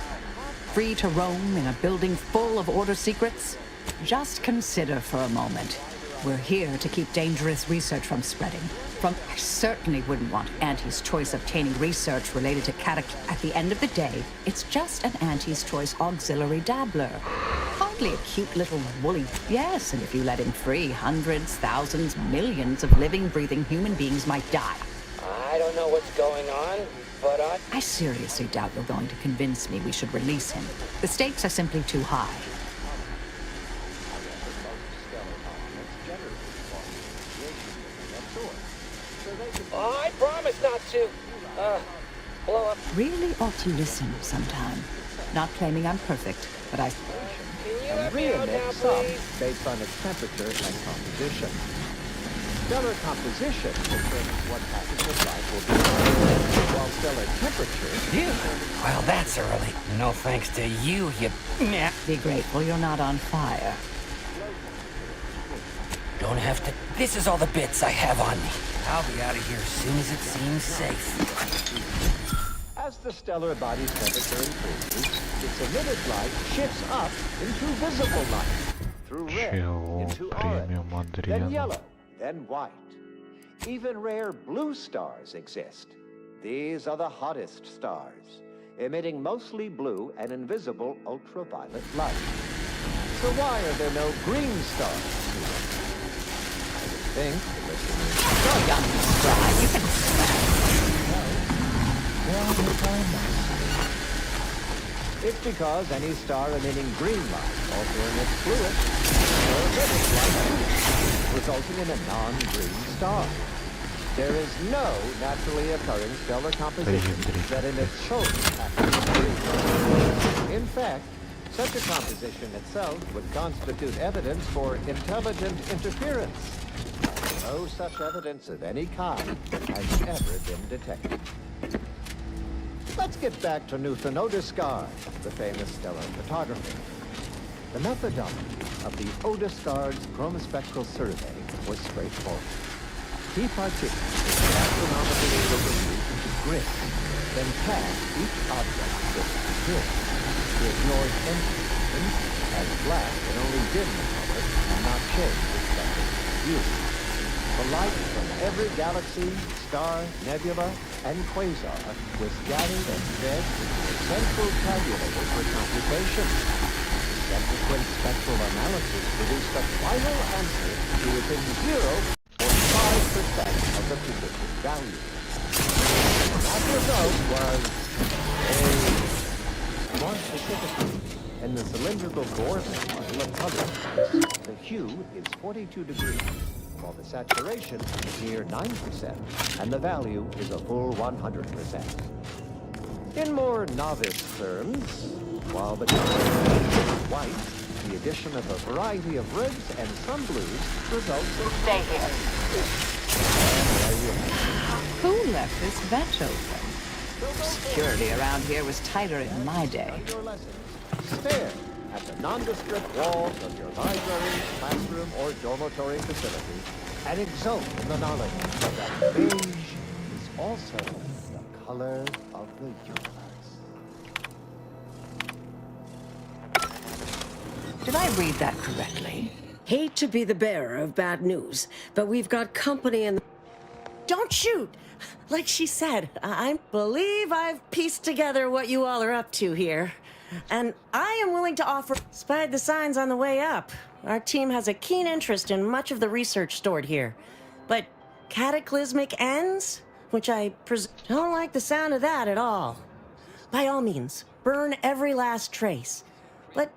Free to roam in a building full of order secrets? Just consider for a moment. We're here to keep dangerous research from spreading. I certainly wouldn't want Auntie's Choice obtaining research related to At the end of the day, it's just an Auntie's Choice auxiliary dabbler. Hardly a cute little woolly. Yes, and if you let him free, hundreds, thousands, millions of living, breathing human beings might die. I don't know what's going on, but I seriously doubt you're going to convince me we should release him. The stakes are simply too high. Oh, I promise not to, blow up. Really ought to listen sometime. Not claiming I'm perfect, but I... And re-emit some based on its temperature and composition. Stellar composition determines what package of life will be formed, while stellar temperature... Phew. Well, that's early. No thanks to you, you... Be grateful you're not on fire. Don't have to... This is all the bits I have on me. I'll be out of here as soon as it seems safe. As the stellar body's temperature increases, its emitted light shifts up into visible light, through red into orange, then yellow, then white. Even rare blue stars exist. These are the hottest stars, emitting mostly blue and invisible ultraviolet light. So why are there no green stars? I would think it's because any star emitting green light altering its fluid will emit its light too, resulting in a non-green star. There is no naturally occurring stellar composition that emits solely active green. In fact, such a composition itself would constitute evidence for intelligent interference. No such evidence of any kind has ever been detected. Let's get back to Newton Odescard, the famous stellar photographer. The methodology of the Odescard's chromospectral survey was straightforward. He particulated the astronomical overview into grids, then tagged each object with the grid. He ignored entry as black and only dim the color and not change its spectral view. The light from every galaxy, star, nebula, and quasar was gathered and fed into a central calculator for computation. The subsequent spectral analysis produced a final answer to within 0 or 5% of the predicted value. That result was more specifically, in the cylindrical coordinate model of color, the hue is 42 degrees. while the saturation is near 9%, and the value is a full 100%. In more novice terms, while the color is white, the addition of a variety of reds and some blues results in... Stay here. Who left this vent open? Security around here was tighter in my day. Stare at the nondescript walls of your library, classroom, or dormitory facility and exult in the knowledge that beige is also the color of the universe. Did I read that correctly? Hate to be the bearer of bad news, but we've got company in the... Don't shoot! Like she said, I believe I've pieced together what you all are up to here. And I am willing to offer... Spied the signs on the way up. Our team has a keen interest in much of the research stored here. But cataclysmic ends? Which I don't like the sound of that at all. By all means, burn every last trace. But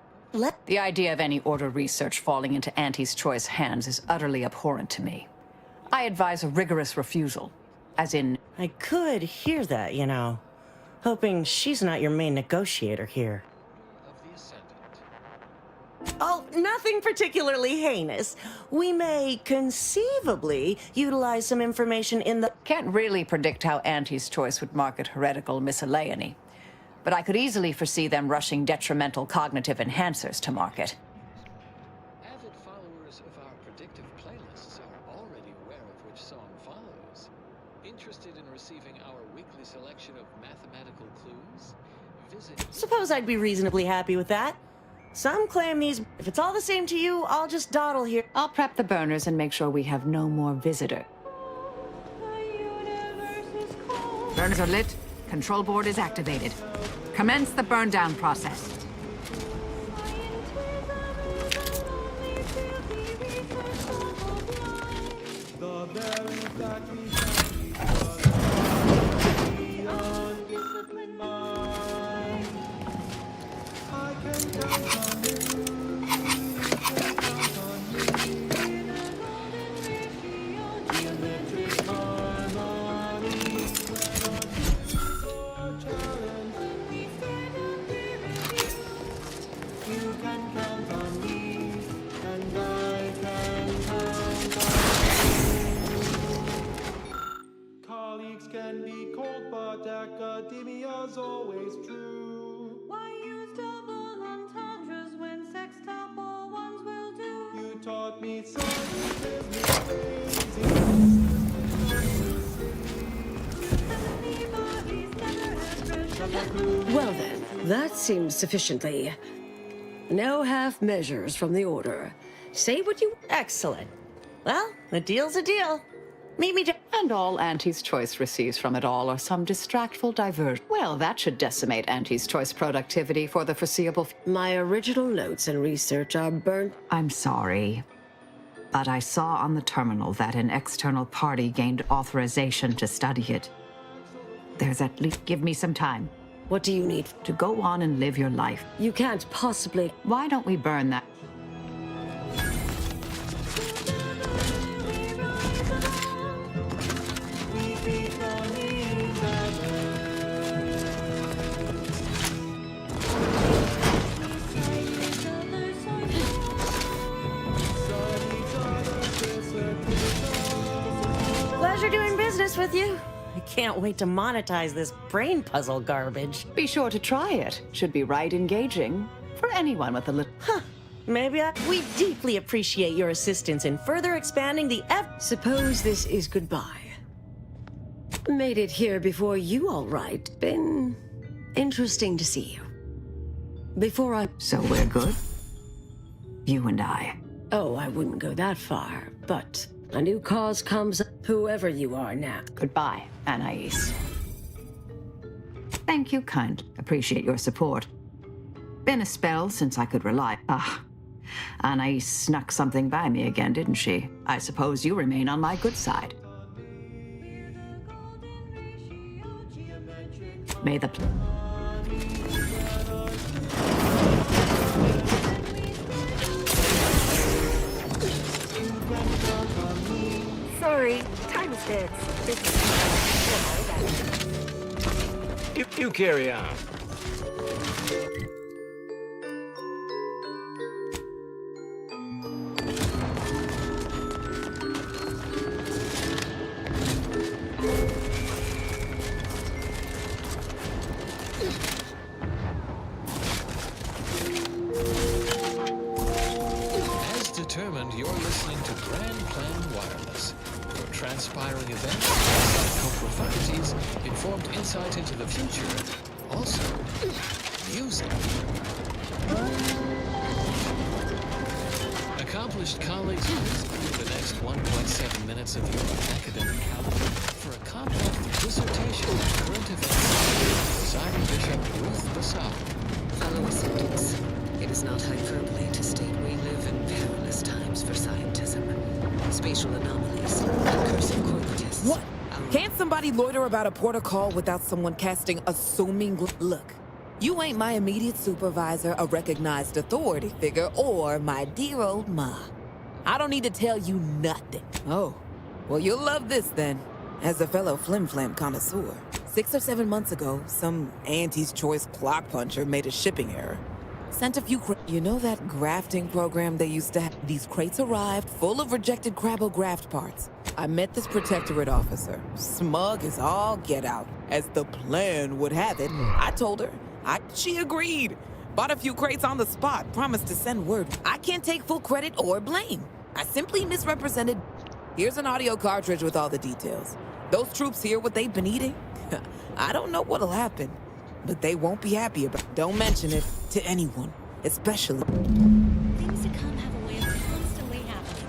The idea of any Order research falling into Auntie's Choice hands is utterly abhorrent to me. I advise a rigorous refusal. As in... I could hear that, you know. Hoping she's not your main negotiator here. Oh, nothing particularly heinous. We may conceivably utilize some information in the... Can't really predict how Auntie's Choice would market heretical miscellany. But I could easily foresee them rushing detrimental cognitive enhancers to market. Avid followers of our predictive playlists are already aware of which song follows. Interested in receiving our weekly selection of mathematical clues? Visit... Suppose I'd be reasonably happy with that. Some claim these... If it's all the same to you, I'll just dawdle here. I'll prep the burners and make sure we have no more visitor. Burners are lit. Control board is activated. Commence the burn down process. The very fact we beyond disciplined mind. I can count on you. You can count on me. In a golden ratio, geometric harmony. When our dreams are challenged, we stand unwearied. You can count on me, and I can count on you. Colleagues can be cold, but academia's always true. Why use double entendres when sextuple ones will do? You taught me science is crazy. Well then, that seems sufficiently... No half measures from the Order. Say what you... Excellent. Well, a deal's a deal. Meet me to... And all Auntie's Choice receives from it all are some distractful diversion. Well, that should decimate Auntie's Choice productivity for the foreseeable... My original notes and research are burnt... I'm sorry, but I saw on the terminal that an external party gained authorization to study it. There's at least... Give me some time. What do you need? To go on and live your life. You can't possibly... Why don't we burn that? Pleasure doing business with you. I can't wait to monetize this brain puzzle garbage. Be sure to try it. Should be right engaging for anyone with a little... Huh. We deeply appreciate your assistance in further expanding the Suppose this is goodbye. Made it here before you, all right. Been interesting to see you. Before I... So we're good? You and I. Oh, I wouldn't go that far, but a new cause comes up, whoever you are now. Goodbye, Anais. Thank you, kind. Appreciate your support. Been a spell since I could rely. Anais snuck something by me again, didn't she? I suppose you remain on my good side. May the... sorry. Time is You carry on. As determined, you're listening to Grand Plan Wireless. For transpiring events, psycho profanities, informed insight into the future, also music. Accomplished colleagues, please clear the next 1.7 minutes of your academic calendar for a complex dissertation on current events. Presiding Bishop Ruth Bassar. Fellow ascendants, it is not hyperbole to state we live in perilous times for scientism. Spatial anomalies, recursive corporatists. What? Can't somebody loiter about a protocol without someone casting assuming... Look, you ain't my immediate supervisor, a recognized authority figure, or my dear old ma. I don't need to tell you nothing. Oh, well, you'll love this then. As a fellow flim-flam connoisseur, 6 or 7 months ago, some Auntie's Choice clock puncher made a shipping error. Sent a few You know that grafting program they used to have? These crates arrived full of rejected Crabble graft parts. I met this protectorate officer. Smug as all get out. As the plan would have it, I told her. She agreed. Bought a few crates on the spot, promised to send word. I can't take full credit or blame. I simply misrepresented. Here's an audio cartridge with all the details. Those troops hear what they've been eating? I don't know what'll happen, but they won't be happy about it. Don't mention it to anyone, especially... Things to come have a way of constantly happening.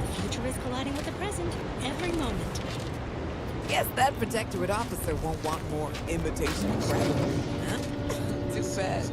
The future is colliding with the present every moment. Guess that protectorate officer won't want more imitation crap. Huh? Too bad.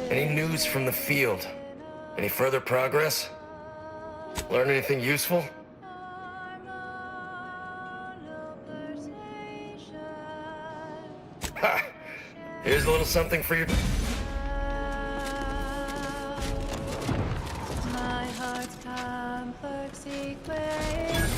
Any news from the field? Any further progress? Learn anything useful? Ha! Here's a little something for your... My heart's complex equation.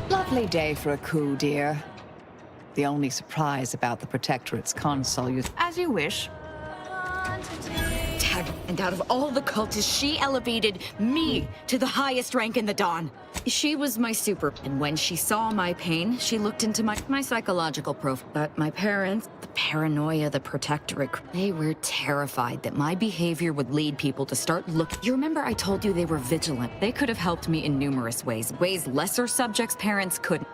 Lovely day for a coup, dear. The only surprise about the Protectorate's console, as you wish. And out of all the cultists, she elevated me to the highest rank in the Dawn. She was my super, and when she saw my pain, she looked into my psychological profile. But my parents, the paranoia, the protectorate, they were terrified that my behavior would lead people to start looking. You remember I told you they were vigilant? They could have helped me in numerous ways lesser subjects' parents couldn't.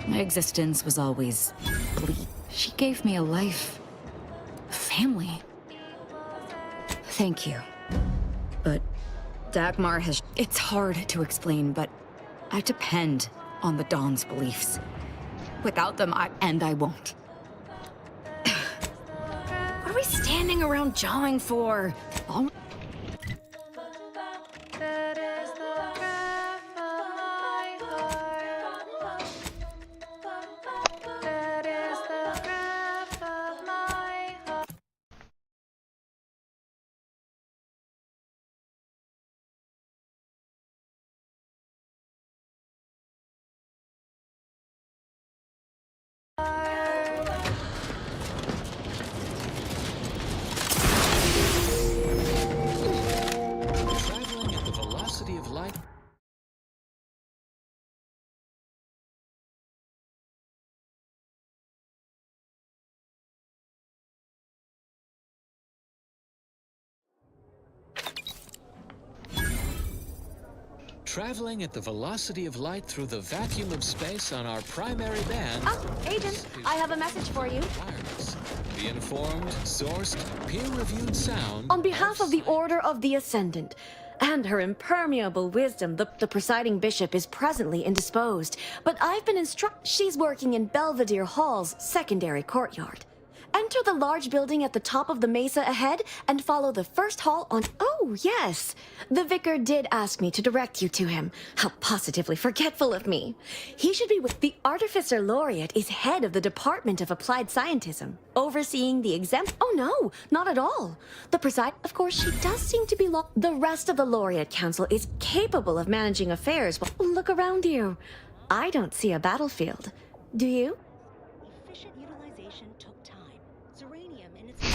My existence was always bleak. She gave me a life, a family. Thank you. But Dagmar has... It's hard to explain, but I depend on the Dawn's beliefs. Without them, I won't. What are we standing around jawing for? Traveling at the velocity of light. Traveling at the velocity of light through the vacuum of space on our primary band. Oh, Agent, I have a message for you. The informed, sourced, peer-reviewed sound. On behalf of the Order of the Ascendant and her impermeable wisdom, the presiding bishop is presently indisposed, but I've been instructed she's working in Belvedere Hall's secondary courtyard. Enter the large building at the top of the mesa ahead and follow the first hall on... Oh, yes. The vicar did ask me to direct you to him. How positively forgetful of me. He should be with... The Artificer Laureate is head of the Department of Applied Scientism, overseeing the Oh, no, not at all. The preside... Of course, she does seem to be The rest of the Laureate Council is capable of managing affairs. Look around you. I don't see a battlefield. Do you?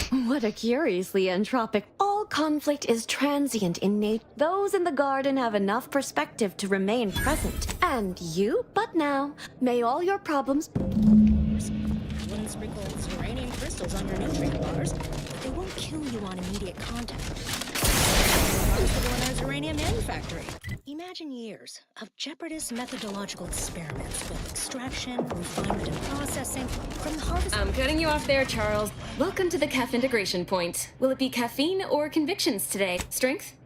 What a curiously entropic... All conflict is transient in nature. Those in the garden have enough perspective to remain present. And you, but now, may all your problems... Wouldn't sprinkle uranium crystals on your nutrient bars, but they won't kill you on immediate contact. There's uranium manufacturing. Imagine years of jeopardous methodological experiments with extraction, refinement, and processing from the harvest. I'm cutting you off there, Charles. Welcome to the CAF integration point. Will it be caffeine or convictions today? Strength?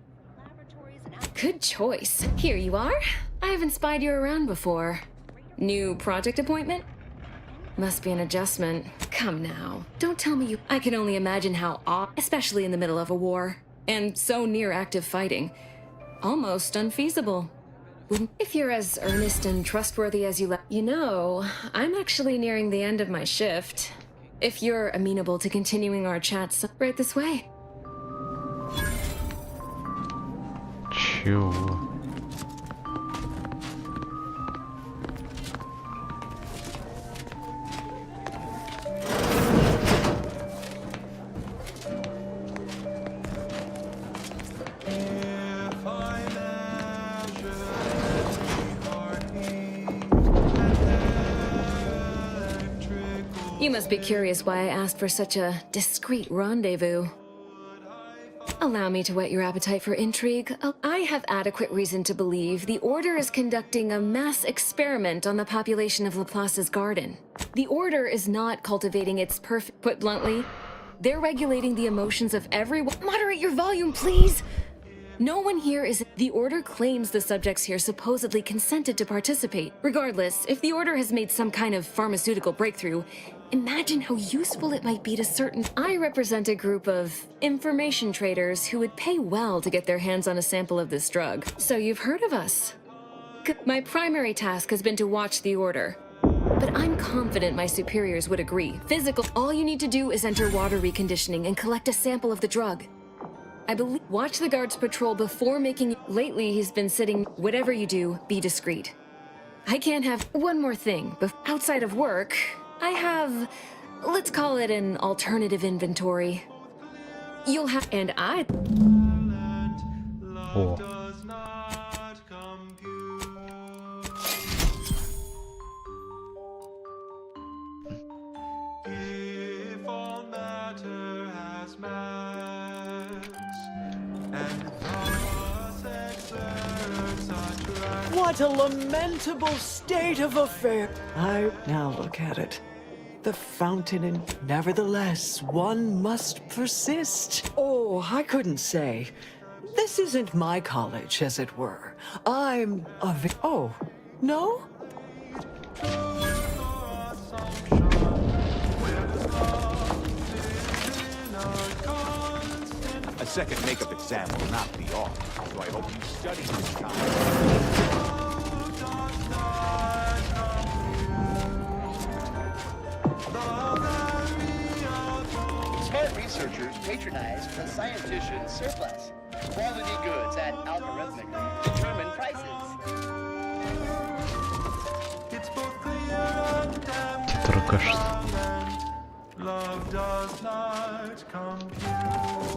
Good choice. Here you are. I haven't spied you around before. New project appointment? Must be an adjustment. Come now. Don't tell me you... I can only imagine how odd, especially in the middle of a war. And so near active fighting. Almost unfeasible. If you're as earnest and trustworthy as you let... You know, I'm actually nearing the end of my shift. If you're amenable to continuing our chats right this way. Chill. You must be curious why I asked for such a discreet rendezvous. Allow me to whet your appetite for intrigue. I have adequate reason to believe the Order is conducting a mass experiment on the population of Laplace's garden. The Order is not cultivating its perfect... Put bluntly, they're regulating the emotions of everyone. Moderate your volume, please! No one here is... The Order claims the subjects here supposedly consented to participate. Regardless, if the Order has made some kind of pharmaceutical breakthrough, imagine how useful it might be to certain... I represent a group of information traders who would pay well to get their hands on a sample of this drug. So you've heard of us. My primary task has been to watch the Order. But I'm confident my superiors would agree. Physical... All you need to do is enter water reconditioning and collect a sample of the drug. I believe... Watch the guards patrol before making... Lately, he's been sitting... Whatever you do, be discreet. I can't have... One more thing. Outside of work, I have... Let's call it an alternative inventory. You'll have, and I. О. If all matter has mass, and thus exert such wrath. What a lamentable state of affairs. I now look at it. The fountain, and nevertheless, one must persist. Oh, I couldn't say. This isn't my college, as it were. I'm a oh, no? A second makeup exam will not be off, so I hope you study this time. Smart researchers patronize the scientician surplus. Quality goods at algorithmically determined prices. It's both clear and Торгаш. love does not compute.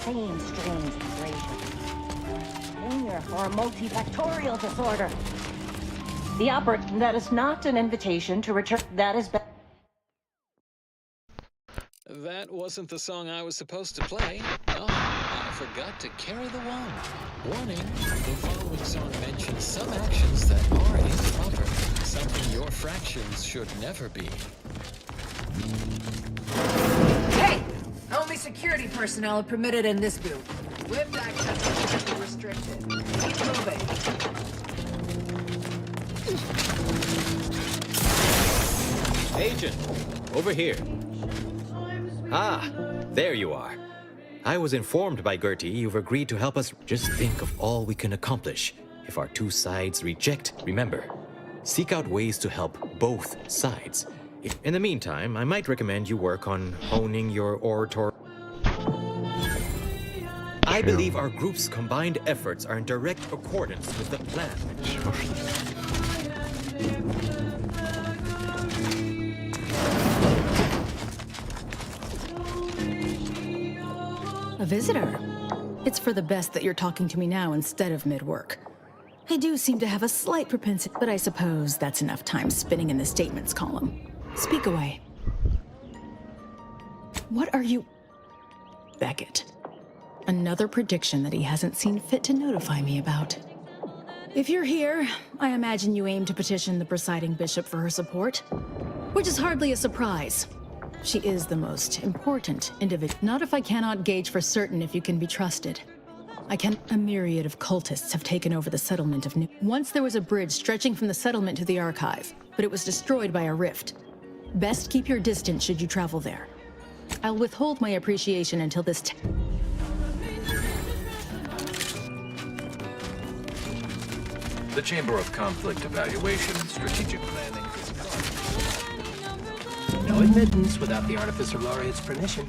Same strange vibration. Or a multifactorial disorder. The operator, that is not an invitation to return. That is That wasn't the song I was supposed to play. Oh, I forgot to carry the wand. Warning, the following song mentions some actions that are improper. Something your fractions should never be. Hey! Only security personnel are permitted in this booth. Whipped access is strictly restricted. Keep moving. Agent, over here. Ah, there you are. I was informed by Gertie you've agreed to help us. Just think of all we can accomplish if our two sides reject. Remember, seek out ways to help both sides. In the meantime, I might recommend you work on honing your oratory. I believe our group's combined efforts are in direct accordance with the plan. A visitor? It's for the best that you're talking to me now instead of mid-work. I do seem to have a slight propensity, but I suppose that's enough time spinning in the statements column. Speak away. What are you... Beckett. Another prediction that he hasn't seen fit to notify me about. If you're here, I imagine you aim to petition the presiding bishop for her support, which is hardly a surprise. She is the most important individual. Not if I cannot gauge for certain if you can be trusted. A myriad of cultists have taken over the settlement of New. Once there was a bridge stretching from the settlement to the archive, but it was destroyed by a rift. Best keep your distance should you travel there. I'll withhold my appreciation until this The Chamber of Conflict Evaluation and Strategic Planning is No admittance without the Artificer Laureate's permission.